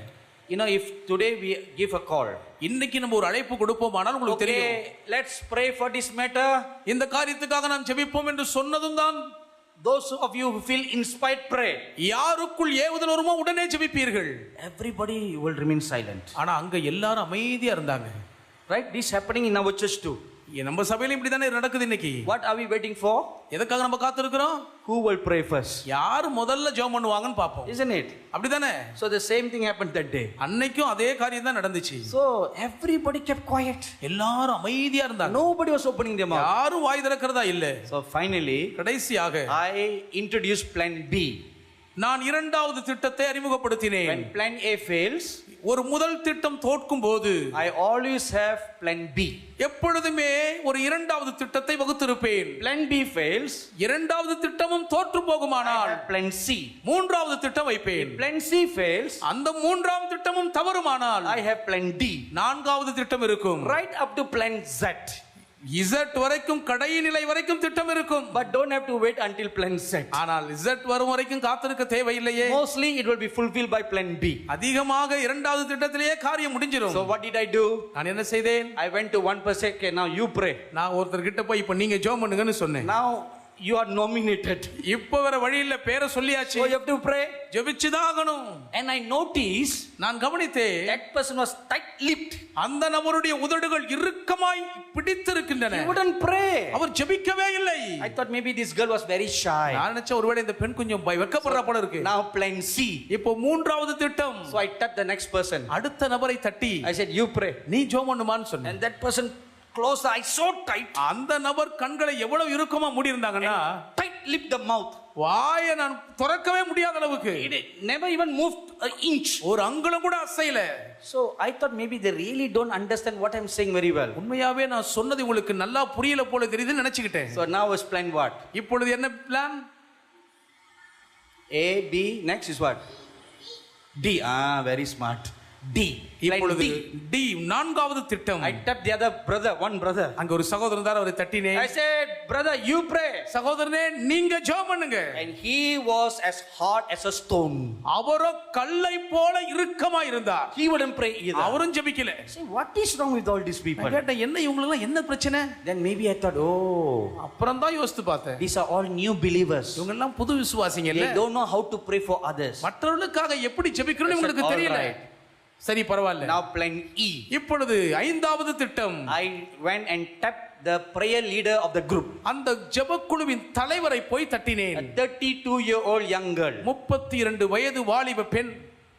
[SPEAKER 1] You know, if today we give a call,
[SPEAKER 2] இன்னைக்கு நம்ம ஒரு அழைப்பு கொடுப்போமானால் உங்களுக்கு தெரியும்,
[SPEAKER 1] okay, let's pray for this matter.
[SPEAKER 2] இந்த காரியத்துக்காக நாம் ஜெபிப்போம் என்று சொன்னதும் தான்,
[SPEAKER 1] Those of you who feel inspired, pray.
[SPEAKER 2] யாருக்குள் ஏவுதல் வருமோ உடனே ஜெபிப்பீர்கள்.
[SPEAKER 1] Everybody will remain silent.
[SPEAKER 2] ஆனா அங்க எல்லாரும் அமைதியா இருந்தாங்க.
[SPEAKER 1] Right? This happening in our church too.
[SPEAKER 2] நம்ம சபையில இப்படி தானே நடக்குது இன்னைக்கு.
[SPEAKER 1] What are we waiting for?
[SPEAKER 2] எதுக்காக நம்ம காத்திருக்கிறோம்?
[SPEAKER 1] Who will pray first?
[SPEAKER 2] யார் முதல்ல ஜெபம் பண்ணுவாங்கன்னு பாப்போம்.
[SPEAKER 1] Isn't it?
[SPEAKER 2] அப்படிதானே?
[SPEAKER 1] So the same thing happened that day.
[SPEAKER 2] அன்னைக்கும் அதே காரியம் தான் நடந்துச்சு.
[SPEAKER 1] So everybody kept quiet.
[SPEAKER 2] எல்லாரும் அமைதியா இருந்தாங்க.
[SPEAKER 1] Nobody was opening their mouth.
[SPEAKER 2] யாரும் வாய் திறக்கிறதா இல்ல.
[SPEAKER 1] So finally,
[SPEAKER 2] கடைசியாக
[SPEAKER 1] I introduced plan B.
[SPEAKER 2] நான் இரண்டாவது திட்டத்தை அறிமுகப்படுத்தினேன்.
[SPEAKER 1] When plan A fails,
[SPEAKER 2] ஒரு முதல் திட்டம் தோற்கும் போது
[SPEAKER 1] I always have plan B.
[SPEAKER 2] எப்பொழுதுமே ஒரு இரண்டாவது திட்டத்தை வகுத்திருப்பேன்.
[SPEAKER 1] Plan B fails,
[SPEAKER 2] இரண்டாவது திட்டமும் தோற்று போகுமானால்
[SPEAKER 1] plan C.
[SPEAKER 2] மூன்றாவது திட்டம் வைப்பேன்.
[SPEAKER 1] Plan C fails,
[SPEAKER 2] அந்த மூன்றாம் திட்டமும் தவறுமானால்
[SPEAKER 1] I have plan D.
[SPEAKER 2] நான்காவது திட்டம் இருக்கும்.
[SPEAKER 1] Right up to plan Z.
[SPEAKER 2] Z வரைக்கும் கடைநிலை வரைக்கும் திட்டம் இருக்கும்.
[SPEAKER 1] But don't have to wait until plan Z.
[SPEAKER 2] ஆனால் Z வரும் வரைக்கும் காத்திருக்க தேவையில்லையே.
[SPEAKER 1] Mostly it will be fulfilled by plan B.
[SPEAKER 2] அதிகமாக இரண்டாவது திட்டத்திலேயே காரியம் முடிஞ்சிரும்.
[SPEAKER 1] So what did I do?
[SPEAKER 2] நான் என்ன செய்தேன்?
[SPEAKER 1] I went to one person, okay, now you pray.
[SPEAKER 2] நான் ஒருத்தர் கிட்ட போய் இப்ப நீங்க ஜெபம் பண்ணுங்கன்னு சொன்னேன்.
[SPEAKER 1] Now you are nominated.
[SPEAKER 2] இப்ப வேற வழி இல்ல, பேரை சொல்லியாச்சு.
[SPEAKER 1] So you have to pray.
[SPEAKER 2] ஜெபிச்சுதான் ஆகணும்.
[SPEAKER 1] And I noticed
[SPEAKER 2] நான் கவனித்தேன்,
[SPEAKER 1] that person was tight-lipped.
[SPEAKER 2] அந்த நபருடைய உதடுகள் இறுக்கமாய் பிடித்திருக்கின்றன.
[SPEAKER 1] He wouldn't pray.
[SPEAKER 2] அவர் ஜெபிக்கவே இல்லை.
[SPEAKER 1] I thought maybe this girl was very shy.
[SPEAKER 2] நான் நினைச்சேன் ஒருவேளை இந்த பெண் கொஞ்சம் வெட்கப்படுறா போல இருக்கு.
[SPEAKER 1] Now plan C.
[SPEAKER 2] இப்போ மூன்றாவது திட்டம்.
[SPEAKER 1] So I tapped the next person.
[SPEAKER 2] அடுத்த நபரை தட்டி
[SPEAKER 1] I said, you pray.
[SPEAKER 2] நீ ஜெபம் பண்ணுமான்னு சொன்னேன்.
[SPEAKER 1] And that person closed the eyes so tight.
[SPEAKER 2] அந்த நபர் கண்களை எவ்வளவு இறுக்கமா மூடி இருந்தாங்கன்னா,
[SPEAKER 1] Tight-lipped the mouth.
[SPEAKER 2] வாயை நான் திறக்கவே முடியாத அளவுக்கு.
[SPEAKER 1] It never even moved an inch.
[SPEAKER 2] ஒரு அங்குலம் கூட அசையல.
[SPEAKER 1] So I thought maybe they really don't understand what I'm saying very well.
[SPEAKER 2] உண்மையாவே நான் சொன்னது உங்களுக்கு நல்லா புரியல போல தெரியுதுன்னு நினைச்சுக்கிட்டேன்.
[SPEAKER 1] So now is plan what?
[SPEAKER 2] இப்பொழுது என்ன plan?
[SPEAKER 1] A, B, next is what? D. Very smart. D.
[SPEAKER 2] இப்பொழுது D, நான்காவது திட்டம்.
[SPEAKER 1] I tapped the other brother, one brother.
[SPEAKER 2] அங்க ஒரு சகோதரன் தான், அவரை தட்டினேன்.
[SPEAKER 1] I said, brother, you pray.
[SPEAKER 2] சகோதரனே நீங்க ஜெபம் பண்ணுங்க.
[SPEAKER 1] And he was as hard as a stone.
[SPEAKER 2] அவரோ கல்லை போல இறுக்கமா இருந்தார்.
[SPEAKER 1] He wouldn't pray either.
[SPEAKER 2] அவரும் ஜெபிக்கல.
[SPEAKER 1] Say, what is wrong with all these people?
[SPEAKER 2] கேட்ட என்ன இவங்களுக்கு எல்லாம் என்ன பிரச்சனை?
[SPEAKER 1] Then maybe I thought, oh,
[SPEAKER 2] அப்புறம் தான் யோசித்து பார்த்தேன்,
[SPEAKER 1] these are all new believers.
[SPEAKER 2] இவங்க எல்லாம் புது விசுவாசிங்க இல்ல.
[SPEAKER 1] They don't know how to pray for others.
[SPEAKER 2] மற்றவர்களுக்காக எப்படி ஜெபிக்கணும்னு உங்களுக்கு தெரியல. சரி பரவாயில்ல.
[SPEAKER 1] Now plan E.
[SPEAKER 2] இப்பொழுது ஐந்தாவது திட்டம்.
[SPEAKER 1] I went and tapped the prayer leader of the group.
[SPEAKER 2] அந்த ஜெபக்குழுவின் தலைவரை போய் தட்டினேன்.
[SPEAKER 1] A 32-year-old young girl.
[SPEAKER 2] 32 வயது வாலிப பெண்.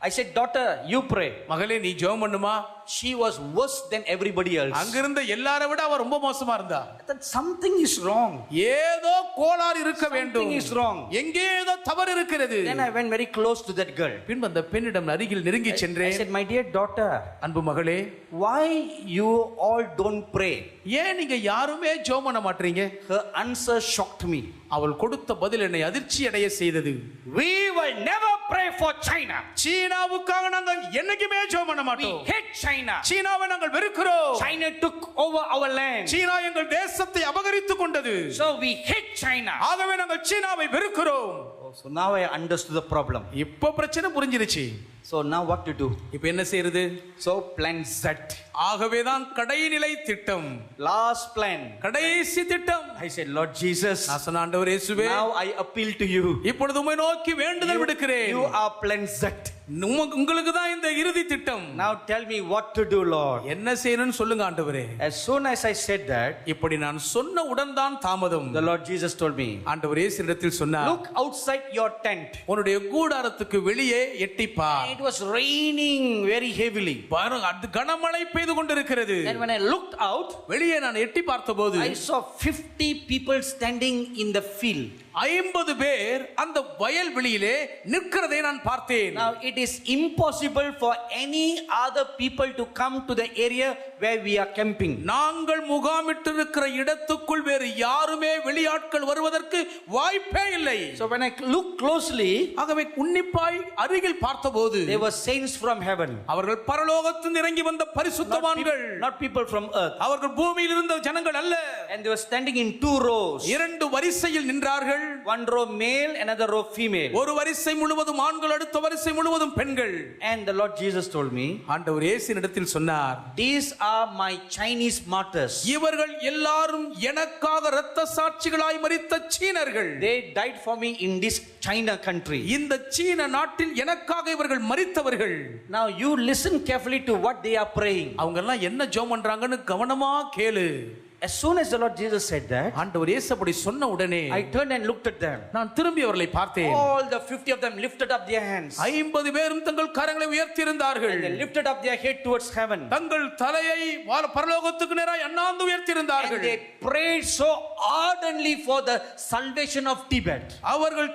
[SPEAKER 1] I said, daughter, you pray.
[SPEAKER 2] மகளே நீ ஜெபம் பண்ணுமா.
[SPEAKER 1] She was worse than everybody else.
[SPEAKER 2] அங்கிருந்த எல்லாரை விட அவ ரொம்ப மோசமா இருந்தா.
[SPEAKER 1] That something is wrong.
[SPEAKER 2] ஏதோ கோளாறு இருக்க வேண்டும்.
[SPEAKER 1] Something is wrong.
[SPEAKER 2] எங்கே ஏதோ தவறு இருக்கிறது.
[SPEAKER 1] Then I went very close to that girl.
[SPEAKER 2] பின்பு அந்த பெண்ணிடம் அருகில் நெருங்கி
[SPEAKER 1] I
[SPEAKER 2] சென்றேன்.
[SPEAKER 1] said, my dear daughter,
[SPEAKER 2] அன்பு மகளே,
[SPEAKER 1] why you all don't pray?
[SPEAKER 2] ஏன் நீங்க யாருமே ஜெபம் பண்ண மாட்டீங்க?
[SPEAKER 1] Her answer shocked me.
[SPEAKER 2] அவள் கொடுத்த பதில் என்னை அதிர்ச்சி அடைய செய்தது.
[SPEAKER 1] We will never pray for China.
[SPEAKER 2] சீனாவுக்காக நாங்கள் என்னைக்குமே ஜெபம் பண்ண
[SPEAKER 1] We
[SPEAKER 2] மாட்டோம்.
[SPEAKER 1] hate China.
[SPEAKER 2] சீனாவை நாங்கள் வெறுக்கிறோம்.
[SPEAKER 1] China took over our land.
[SPEAKER 2] சீனா எங்கள் தேசத்தை அபகரித்துக் கொண்டது.
[SPEAKER 1] So we hate China.
[SPEAKER 2] ஆகவே நாங்கள் சீனாவை வெறுக்கிறோம்.
[SPEAKER 1] So now I understood the problem.
[SPEAKER 2] இப்போ பிரச்சனை புரிஞ்சிருச்சு.
[SPEAKER 1] So now what to do?
[SPEAKER 2] இப்போ என்ன செய்யறது?
[SPEAKER 1] So plan Z.
[SPEAKER 2] ஆகவே தான் கடைநிலை திட்டம்.
[SPEAKER 1] Last plan.
[SPEAKER 2] கடைசி திட்டம்.
[SPEAKER 1] I said, Lord Jesus,
[SPEAKER 2] நான் சொன்ன ஆண்டவரே இயேசுவே,
[SPEAKER 1] now I appeal to you.
[SPEAKER 2] இப்பொழுது உம்மை நோக்கி வேண்டுதல் விடுக்கிறேன்.
[SPEAKER 1] You are plan Z.
[SPEAKER 2] உங்களுக்கு தான் இந்த இறுதி திட்டம்.
[SPEAKER 1] Now tell me what to do, Lord.
[SPEAKER 2] என்ன செய்யணும்னு சொல்லுங்க ஆண்டவரே.
[SPEAKER 1] As soon as I said that,
[SPEAKER 2] இப்படி நான் சொன்ன உடன் தான் தாமதம்.
[SPEAKER 1] the Lord Jesus told me,
[SPEAKER 2] ஆண்டவர் இயேசுவிடத்தில் சொன்னார்,
[SPEAKER 1] look outside your tent.
[SPEAKER 2] உன்னுடைய கூடாரத்துக்கு வெளியே எட்டி பார்.
[SPEAKER 1] It was raining very heavily.
[SPEAKER 2] பாருங்க, அது கனமழை பெய்து கொண்டிருக்கிறது.
[SPEAKER 1] And when I looked out,
[SPEAKER 2] வெளியே நான் எட்டி பார்த்தபோது
[SPEAKER 1] I saw 50 people standing in the field.
[SPEAKER 2] 50 பேர் அந்த வயல்வெளியிலே நிற்கிறதை நான் பார்த்தேன்.
[SPEAKER 1] Now it is impossible for any other people to come to the area where we are camping.
[SPEAKER 2] நாங்கள் முகாமிட்டிருக்கிற இடத்துக்குள் வேறு யாருமே வெளியாட்கள் வருவதற்கு வாய்ப்பே இல்லை.
[SPEAKER 1] So when I looked closely,
[SPEAKER 2] ஆகவே உன்னிப்பாய் அருகில் பார்த்தபோது
[SPEAKER 1] they were saints from heaven.
[SPEAKER 2] அவர்கள் பரலோகத்திலிருந்து இறங்கி வந்த பரிசுத்தவான்கள்.
[SPEAKER 1] Not people from earth.
[SPEAKER 2] அவர்கள் பூமியில் இருந்த ஜனங்கள் அல்ல.
[SPEAKER 1] And they were standing in 2 rows.
[SPEAKER 2] இரண்டு வரிசையில் நின்றார்கள்.
[SPEAKER 1] One row male, another row female.
[SPEAKER 2] ஒரு வரிசை முழுவதும் ஆண்கள், அடுத்த வரிசை முழுவதும் பெண்கள்.
[SPEAKER 1] And the Lord Jesus told me,
[SPEAKER 2] ஆண்டவர் இயேசுவினிடத்தில் சொன்னார்,
[SPEAKER 1] these are my Chinese martyrs.
[SPEAKER 2] இவர்கள் எல்லாரும் எனக்காக இரத்த சாட்சிகளாய் மரித்த சீனர்கள்.
[SPEAKER 1] They died for me in this China country.
[SPEAKER 2] இந்த சீன நாட்டில் எனக்காக இவர்கள் மரித்தவர்கள்.
[SPEAKER 1] Now you listen carefully to what they are praying.
[SPEAKER 2] அவங்க எல்லாம் என்ன ஜெபம் பண்றாங்கன்னு கவனமா கேளு.
[SPEAKER 1] As soon as the Lord Jesus said that,
[SPEAKER 2] ஆண்டவர் இயேசு அப்படி சொன்ன உடனே
[SPEAKER 1] I turned and looked at them.
[SPEAKER 2] நான் திரும்பி அவர்களை பார்த்தேன்.
[SPEAKER 1] All the 50 of them lifted up their hands.
[SPEAKER 2] 50 பேரும் தங்கள் கரங்களை உயர்த்தி இருந்தார்கள்.
[SPEAKER 1] And they lifted up their head towards heaven.
[SPEAKER 2] தங்கள் தலையை பரலோகத்துக்கு நேராய் அண்ணாந்து உயர்த்தி இருந்தார்கள்.
[SPEAKER 1] And they prayed so ardently for the salvation of Tibet.
[SPEAKER 2] அவர்கள்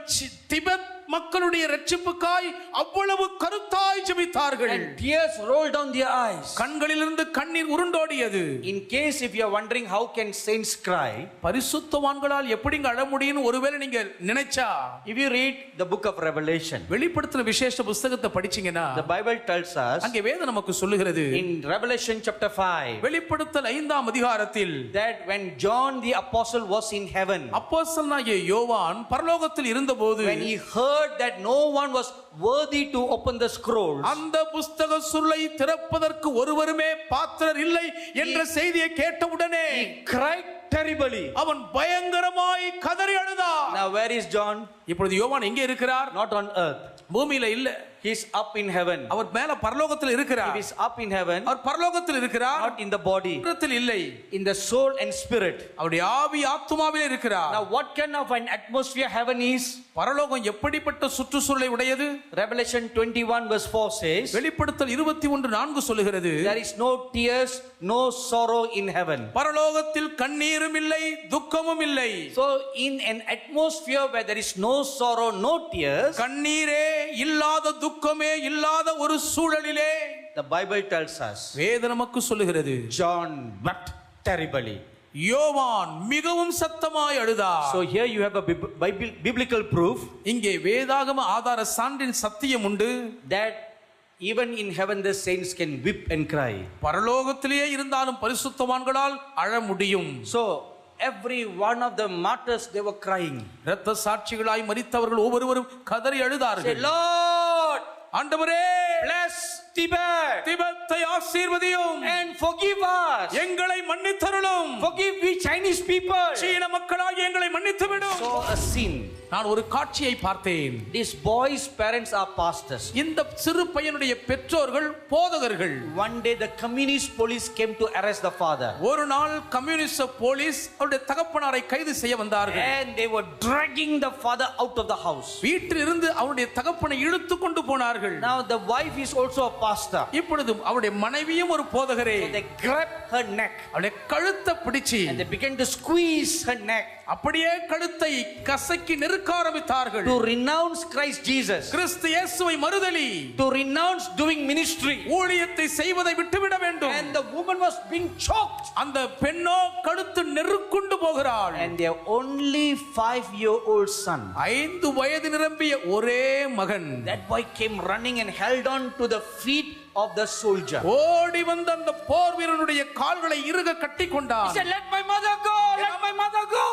[SPEAKER 2] திபெத் மக்களுடைய இரட்சிப்புக்காய் அவ்வளவு கருத்தாய் ஜெபித்தார்கள்.
[SPEAKER 1] And tears rolled down their eyes.
[SPEAKER 2] கண்களிலிருந்து கண்ணீர் உருண்டோடியது.
[SPEAKER 1] In case if you are wondering how can saints cry,
[SPEAKER 2] பரிசுத்தவான்களால் எப்படிங்க அழ முடியும்னு ஒருவேளை நீங்க நினைச்சா,
[SPEAKER 1] if you read the book of Revelation,
[SPEAKER 2] வெளிப்படுத்தின விசேஷ புத்தகத்தை படிச்சீங்கன்னா,
[SPEAKER 1] the Bible tells us,
[SPEAKER 2] அங்கே வேதம் நமக்கு சொல்லுகிறது,
[SPEAKER 1] in Revelation chapter 5,
[SPEAKER 2] வெளிப்படுத்தல் 5ஆம் அதிகாரத்தில்,
[SPEAKER 1] that when John the apostle was in heaven,
[SPEAKER 2] அப்போஸ்தலனாகிய யோவான் பரலோகத்தில் இருந்தபோது,
[SPEAKER 1] when he heard that no one was worthy to open the scroll,
[SPEAKER 2] அந்த புத்தக சுருளை திறப்பதற்கு ஒருவருமே பாத்திரர் இல்லை என்ற செய்தியை கேட்டவுடனே
[SPEAKER 1] he cried terribly.
[SPEAKER 2] அவன் பயங்கரமாய் கதறி அழுதான்.
[SPEAKER 1] Now where is John?
[SPEAKER 2] இப்பொழுது யோவான் எங்கே இருக்கிறார்?
[SPEAKER 1] Not on earth.
[SPEAKER 2] பூமியில இல்ல.
[SPEAKER 1] He is up in heaven.
[SPEAKER 2] அவர் மேல பரலோகத்தில் இருக்கிறார்.
[SPEAKER 1] He is up in heaven.
[SPEAKER 2] அவர் பரலோகத்தில் இருக்கிறார்.
[SPEAKER 1] Not in the body.
[SPEAKER 2] சரீரத்தில் இல்லை.
[SPEAKER 1] In the soul and spirit.
[SPEAKER 2] அவருடைய ஆவி ஆத்துமாவிலே இருக்கிறார்.
[SPEAKER 1] Now what kind of an atmosphere heaven is?
[SPEAKER 2] பரலோகம் எப்படிப்பட்ட சுற்றுச்சூழலை உடையது?
[SPEAKER 1] Revelation 21 verse 4 says,
[SPEAKER 2] வெளிப்படுத்தல் 21:4 சொல்லுகிறது,
[SPEAKER 1] there is no tears, no sorrow in heaven.
[SPEAKER 2] பரலோகத்தில் கண்ணீரும் இல்லை, துக்கமும் இல்லை.
[SPEAKER 1] So in an atmosphere where there is no sorrow, no tears,
[SPEAKER 2] கண்ணீரே இல்லாத, துக்கமே இல்லாத ஒரு சூழலிலே,
[SPEAKER 1] the Bible tells us,
[SPEAKER 2] வேதம் நமக்கு சொல்லுகிறது,
[SPEAKER 1] John wept terribly.
[SPEAKER 2] யோவான் மிகவும் சத்தமாய் அழுதார்.
[SPEAKER 1] So here you have a biblical proof,
[SPEAKER 2] இங்கே வேதாகம ஆதார சான்றின் சத்தியம் உண்டு,
[SPEAKER 1] that even in heaven the saints can weep and cry.
[SPEAKER 2] பரலோகத்திலே இருந்தாலும் பரிசுத்தவான்களால் அழ முடியும்.
[SPEAKER 1] So every one of the martyrs, they were crying.
[SPEAKER 2] இரத்த சாட்சிகளாய் மரித்தவர்கள் ஒவ்வொருவரும் கதறி
[SPEAKER 1] Say,
[SPEAKER 2] அழுதார்கள்.
[SPEAKER 1] Lord,
[SPEAKER 2] ஆண்டவரே,
[SPEAKER 1] bless Tibet
[SPEAKER 2] திபெத்தை ஆசீர்வதியும்,
[SPEAKER 1] and forgive us.
[SPEAKER 2] எங்களை மன்னித்தருளும்,
[SPEAKER 1] Forgive we Chinese people.
[SPEAKER 2] சீன மக்களாகிய எங்களை மன்னித்து விடும்.
[SPEAKER 1] So a scene.
[SPEAKER 2] நான் ஒரு காட்சியை பார்த்தேன்.
[SPEAKER 1] This boy's parents are pastors.
[SPEAKER 2] இந்த சிறு பையனுடைய பெற்றோர்கள் போதகர்கள்.
[SPEAKER 1] One day the communist police came to arrest the father.
[SPEAKER 2] ஒரு நாள் கம்யூனிஸ்ட் போலீஸ் அவருடைய தகப்பனாரை கைது செய்ய வந்தார்கள்.
[SPEAKER 1] And they were dragging the father out of the house.
[SPEAKER 2] வீட்டில் இருந்து அவருடைய தகப்பனை இழுத்து கொண்டு போனார்கள்.
[SPEAKER 1] Now the wife is also a pastor.
[SPEAKER 2] இப்பொழுது அவருடைய மனைவியும் ஒரு போதகரே.
[SPEAKER 1] So they grabbed her neck.
[SPEAKER 2] அவளுடைய கழுத்தை பிடிச்சு,
[SPEAKER 1] And they began to squeeze her neck.
[SPEAKER 2] அப்படியே கழுத்தை கசக்கி நெருக்க ஆரம்பித்தார்கள்.
[SPEAKER 1] To renounce Christ Jesus.
[SPEAKER 2] கிறிஸ்து இயேசுவை மறுதலி,
[SPEAKER 1] To renounce doing ministry.
[SPEAKER 2] ஊழியத்தை செய்வதை விட்டுவிட வேண்டும்.
[SPEAKER 1] And the woman was being choked.
[SPEAKER 2] அந்த பெண்ணோ கழுத்து நெருக்குண்டு போகிறாள்.
[SPEAKER 1] And their only 5-year-old son.
[SPEAKER 2] 5 வயது நிரம்பிய ஒரே மகன்.
[SPEAKER 1] That boy came running and held on to the feet of the soldier.
[SPEAKER 2] ஓடி வந்த அந்த போர் வீரனுடைய கால்களை இறுக கட்டி
[SPEAKER 1] He
[SPEAKER 2] கொண்டான்.
[SPEAKER 1] said, let my mother go, let my mother go.